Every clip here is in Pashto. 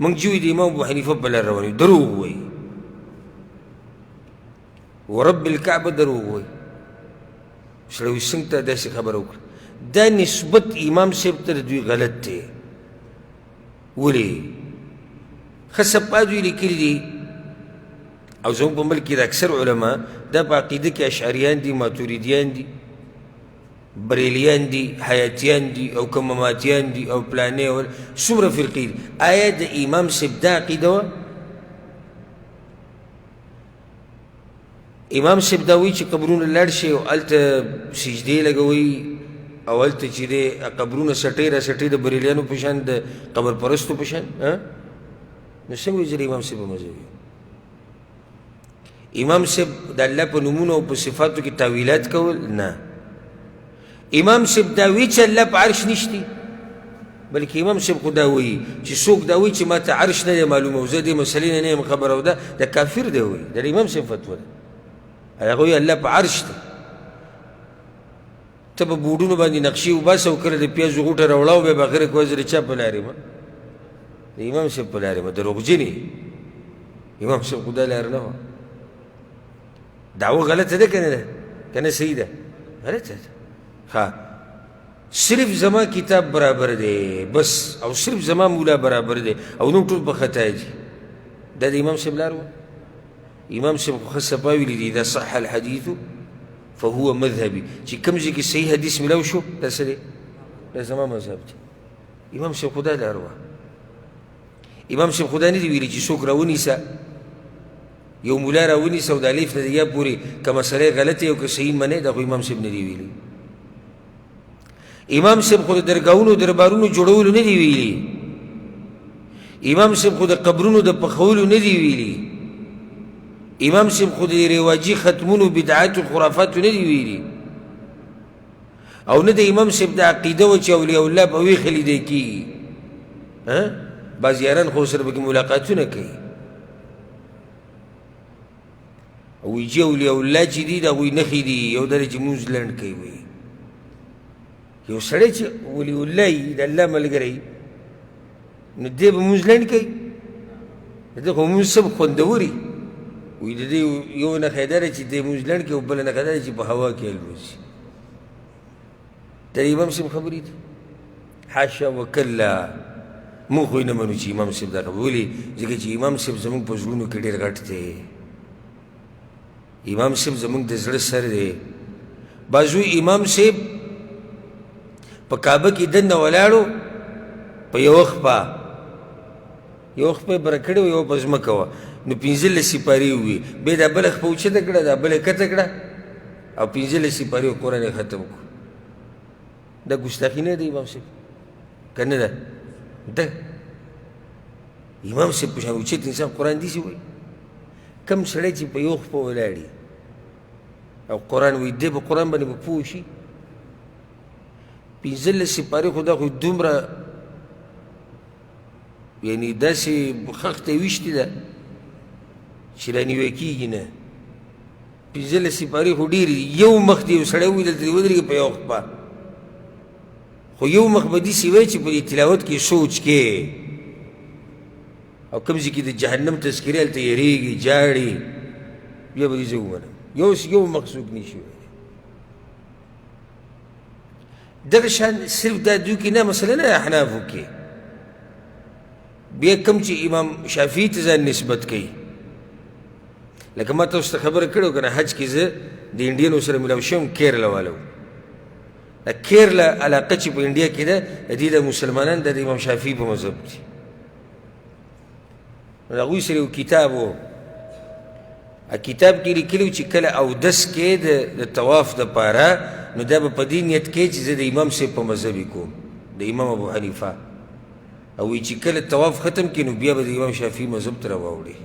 موږ چې وایي د امام ابو حنیفه په لار روان یو، دروغ وایي. ورب الکعبه دروغ وایي. سړی وایي څنګه تا داسې خبره وکړه؟ دا نسبت امام صاحب ته د دوی غلط دی. ولې؟ ښه صفات دوی لیکلي دي، او زموږ په ملک کې د اکثر علما دا په عقیده کې اشعریان دي، ماتوریدیان دي، بریلیان دي، حیاتیان دي، او که مماتیان دي، او پلانې او څومره فرقې دي. آیا د امام صاحب دا عقیده وه؟ امام صاحب دا وایي چې قبرونه لاړ شي او هلته سجدې لګوئ، او هلته چې دی قبرونه سټۍ را سټۍ د بریلیانو په شان، د قبر پرستو په شان. نو څنګه وایي چې د امام صاحب په مذهب وي؟ امام صاحب د الله په نومونو او په صفاتو کې تاویلات کول نه. امام صاحب دا وایي چې الله په عرش نشتی، بلکې امام صاحب خو دا وایي چې څوک دا وایي چې ما ته عرش نه دی معلومه او زه دې مسلې نه یم خبر، او دا کافر دی وایي. دا د امام صاحب فتوا ده. هغه وایي الله په عرش دی. ته په بوډونو باندې نقشې وباسه او کله د پیازو غوټه راوړه او بیا به اخره کې وایي زه د چا په لار یم؟ د امام صاحب په لار یم. دروغجن یې. امام صاحب خو دا لار نه وه. دعوه غلطه ده که نه ده؟ که نه صحیح ده؟ غلطه ده. ها صرف زما کتاب برابر دی بس، او صرف زما مولا برابر دی، او نور ټول په خطا دي. دا د امام صاحب لار وه؟ امام صاحب خو ښه صفا ویلي دي اذا صح الحدیث فهو مذهبي، چې کوم ځای کې صحیح حدیث ملو شو دا څه دی؟ دا زما مذهب دی. امام صاحب خو دا لار وه. امام صاحب خو دا نه دي ویلي چې څوک راونیسه، یو مولا راونیسه او د الف نه د یا پورې که مسلې غلطې او که صحیح منې، دا خو امام صاحب نه دي ویلي. امام صاحب خو د درګاهونو دربارونو جوړولو نه دي ویلي. امام صاحب خو د قبرونو د پخولو نه دي ویلي. امام صاحب خو د رواجي ختمونو بدعاتو خرافاتو نه دي ویلي. او نه د امام صاحب د عقیده وه چې اولیاء الله په ویښه لیدی کېږي. بعض یاران خو سره پکې ملاقاتونه کوي او وایي چې اولیاء الله چې دي د هغوی نښې دي، یو دا دی چې مونځ لنډ کوي. وایي یو سړی چې ولی الله وي، د الله ملګری، نو دی به مونځ لنډ کوي؟ د ده خو مونځ سب خوندوري. وایي د دې یو نښه دا ده چې دی مونځ لنډ کوي، او بله نښه دا ده چې په هوا کې الوځي. دا د امام صاحب خبرې دي؟ حاشا وکلا. موږ خو یې نه منو چې امام صاحب دا خبرې. ولې؟ ځکه چې امام صاحب زموږ په زړونو کې ډېر غټ دی. امام صاحب زموږ د زړه سر دی. بعض وایي امام صاحب په کعبه کې دننه ولاړو، په یوه خپه یې بره کړې وه، یوه په ځمکه وه، نو 15 سپارې ووي. بیا دا بله خپه اوچته کړه، دا بله یې کته کړه، او 15 سپارې و قرآن یې ختم کړو. دا ګستاخي نه ده امام صاحب؟ که نه ده؟ ده امام صاحب په شان اوچت انسان قرآن داسې وایي؟ کم سړی چې په یو خپه ولاړي او قرآن وایي، دی په قرآن باندې به پوه شي؟ 15 سپارې خو دا خو دومره یعنې داسې خښته ویشتې ده چې رانیوی کېږي نه. 15 سپارې خو ډېرې دي. یو مخ دی یو سړی ووایي دلته دې ودرېږي په یو خپه، خو یو مخ به داسې وایي چې په دې تلاوت کې سوچ کې، او کوم ځای کې د جهنم تذکرې هلته یېرېږي جاړي، بیا به دې زه ومنم. یو مخ څوک نشي ویلی. دغه شان صرف دا دوی کې نه، مثلا نه احنافو کې بیا کوم چې امام شافعي ته ځان نسبت کوي. لکه ما تاسو ته خبره کړې وه که نه، حج کې زه د انډیانو سره ملاو شوم، کیرلا والا و. د کیرلا علاقه چې په انډیا کې ده، د دې د مسلمانان د امام شافعي په مذهب دي. نو د هغوی سره یو کتاب و، کتاب کې لیکلي و چې کله اودس کې د طواف دپاره، نو دا به په دې نیت کې چې زه د امام صاحب په مذهب کوم، د امام ابو حنیفه. او وایي چې کله طواف ختم کړي نو بیا به د امام شافعي مذهب ته راواوړي.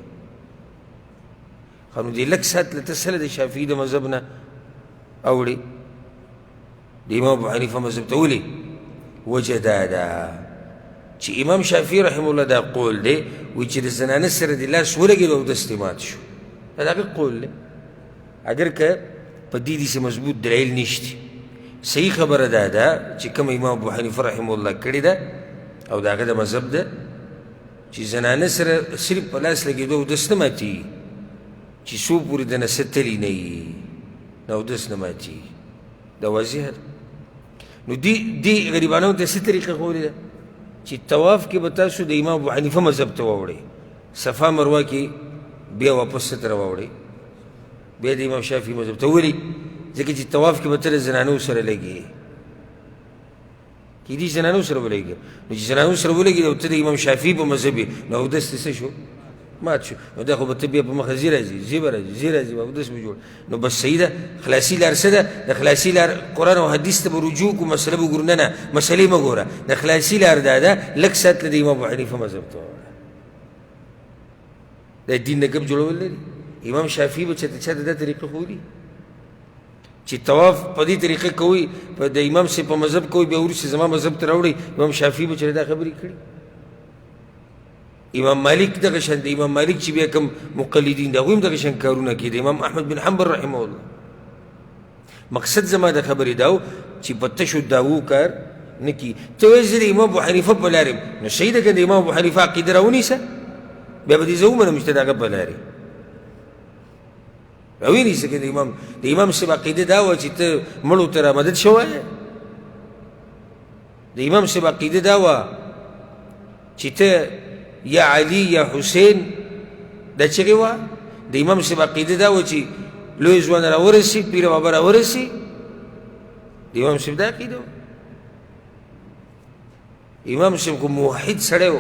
خو نو دې لږ ساعت له ته سله د شافعي د مذهب نه اوړي د امام ابو حنیفه مذهب ته. ولې؟ وجه دا ده چې امام شافعي رحمه الله دا قول دی، وایي چې د زنانه سره د لاس ولګېد او اودس دې مات شو. دا د هغه قول دی. اگر که په دې داسې مضبوط دلیل نشته. صحیح خبره دا ده چې کوم امام ابو حنیفه رحمه الله کړې ده او د هغه د مذهب ده، چې زنانه سره صرف په لاس لګېدو اودس نه ماتېږي چې څو پورې د نه ستلي نه وي نو اودس نه ماتېږي دا واضح ده. نو دې غریبانو ته څه طریقه ښودلې ده چې طواف کې به تاسو د امام ابو حنیفه مذهب ته واوړئ، صفا مروه کې بیا واپس ته راواوړئ، بیا د امام شافعي مذهب ته. ولې؟ ځکه چې طواف کې به ته د زنانو سره لګې، کېدای شي زنانو سره ولګېږي، نو چې زنانو سره ولګېږي او ته د امام شافعي په مذهب یې نو اودس دې څه شو؟ مات شو. نو دا خو به ته بیا په مخه ځي راځي ځي به راځي ځي راځي اودس به جوړ. نو بس صحیح ده. خلاصي لار څه ده؟ د خلاصي لار قرآن او حدیث ته به رجوع کړو، مسله به ګورو. نه نه مسلې مه ګوره، د خلاصي لار دا ده لږ ساعت له د امام ابو حنیفه مذهب ته ووړه. د دین نه ګپ جوړول لري. امام شافعي به چاته چاته دا طریقه ښودي چې طواف په دې طریقه کوئ، په د امام صاحب په مذهب کوئ، بیا وروسته زما مذهب ته راوړئ. امام شافعي به چېرې دا خبرې کړي. امام مالک دغه شان د امام مالک چې بیا کوم مقلدین د هغوی هم دغه شان کارونه کوي، د امام احمد بن حنبل رحمه الله. مقصد زما د خبرې دا و چې په تشو داوو کار نه کي. ته وایې زه د امام ابو حنیفه په لار یم، نو صحیح ده که د امام ابو حنیفه عقیده راونیسه، بیا به دې زه ومنم چې ته د هغه په لار یې راونیسه. که د امام صاحب عقیده دا وه چې ته مړو ته رامدد شوی، د امام صاحب عقیده دا وه چې ته یا علی یا حسین دا چغې وه، د امام صاحب عقیده دا وه چې لوی ځوان راورسي، پیر بابا راورسي، د امام صاحب دا عقیده وه. امام صاحب خو موحد سړی و،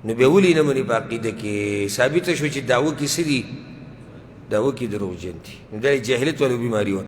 نو بیا ولې نه مني په عقیده کې؟ ثابته شو چې دعوه کې څه دي؟ دعوه کې دروغجن دي. نو دا جاهلیت والا بیماري وه.